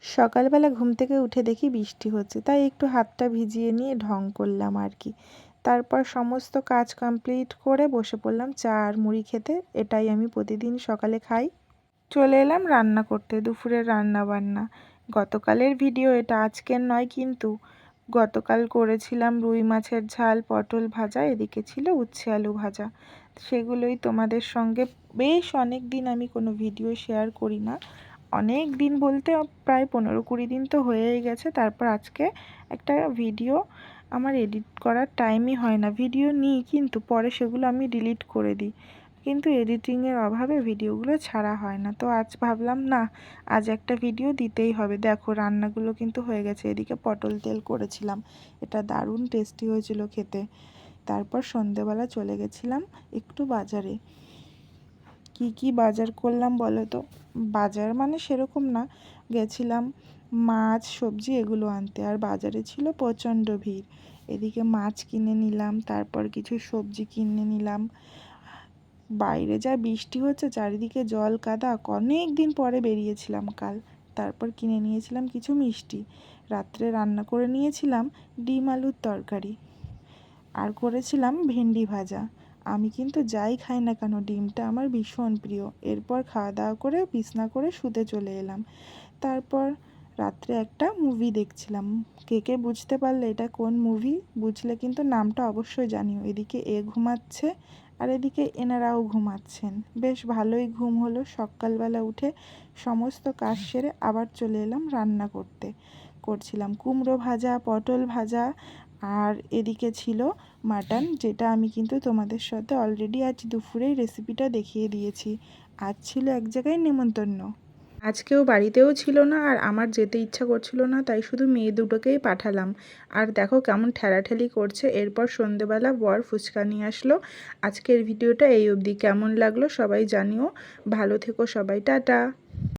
সকালবেলা ঘুম থেকে উঠে দেখি বৃষ্টি হচ্ছে, তাই একটু হাতটা ভিজিয়ে নিয়ে ঢং করলাম আর কি। তারপর সমস্ত কাজ কমপ্লিট করে বসে পড়লাম চা আর মুড়ি খেতে। এটাই আমি প্রতিদিন সকালে খাই। চলে এলাম রান্না করতে, দুপুরের রান্না বান্না। গতকালের ভিডিও এটা, আজকের নয় কিন্তু। গতকাল করেছিলাম রুই মাছের ঝাল, পটল ভাজা, এদিকে ছিল উচ্ছে আলু ভাজা। সেগুলোই তোমাদের সঙ্গে, বেশ অনেক দিন আমি কোনো ভিডিও শেয়ার করি না। অনেক দিন বলতে প্রায় 15-20 দিন তো হয়েই গেছে। তারপর আজকে একটা ভিডিও, আমার এডিট করার টাইমই হয় না। ভিডিও নিই কিন্তু পরে সেগুলো আমি ডিলিট করে দিই, কিন্তু এডিটিংয়ের অভাবে ভিডিওগুলো ছাড়া হয় না। তো আজ ভাবলাম না, আজ একটা ভিডিও দিতেই হবে। দেখো রান্নাগুলো কিন্তু হয়ে গেছে। এদিকে পটল তেল করেছিলাম, এটা দারুণ টেস্টি হয়েছিল খেতে। তারপর সন্ধেবেলা চলে গেছিলাম একটু বাজারে। কি বাজার করলাম বলো তো? বাজার মানে সেরকম না, গেছিলাম মাছ সবজি এগুলো আনতে, আর বাজারে ছিল প্রচণ্ড ভিড়। এদিকে মাছ কিনে নিলাম, তারপর কিছু সবজি কিনে নিলাম। বাইরে যা বৃষ্টি হচ্ছে, চারিদিকে জল কাদা। অনেক দিন পরে বেরিয়েছিলাম কাল। তারপর কিনে নিয়েছিলাম কিছু মিষ্টি। রাত্রে রান্না করে নিয়েছিলাম ডিম আলুর তরকারি, আর করেছিলাম ভেন্ডি ভাজা। আমি কিন্তু যাই খাই না কেন, ডিমটা আমার ভীষণ প্রিয়। এরপর খাওয়া দাওয়া করে বিছনা করে শুতে চলে এলাম। তারপর রাত্রে একটা মুভি দেখছিলাম। কে কে বুঝতে পারলে এটা কোন মুভি? বুঝলে কিন্তু নামটা অবশ্যই জানিও। এদিকে ঘুমাচ্ছে, আর এদিকে এনারাও ঘুমাচ্ছেন। বেশ ভালোই ঘুম হলো। সকালবেলা উঠে সমস্ত কাজ সেরে আবার চলে এলাম রান্না করছিলাম কুমড়ো ভাজা, পটল ভাজা, আর এদিকে ছিল মাটন, যেটা আমি কিন্তু তোমাদের সাথে অলরেডি আজ দুপুরেই রেসিপিটা দেখিয়ে দিয়েছি। আজ ছিল এক জায়গায় নেমন্তন্ন। আজকেও বাড়িতেও ছিল না, আর আমার যেতে ইচ্ছা করছিল না, তাই শুধু মেয়ে দুটোকেই পাঠালাম। আর দেখো কেমন ঠেলাঠেলি করছে। এরপর সন্ধেবেলা বর ফুচকা নিয়ে আসলো। আজকের ভিডিওটা এই অবধি। কেমন লাগলো সবাই জানিও। ভালো থেকো সবাই, টাটা।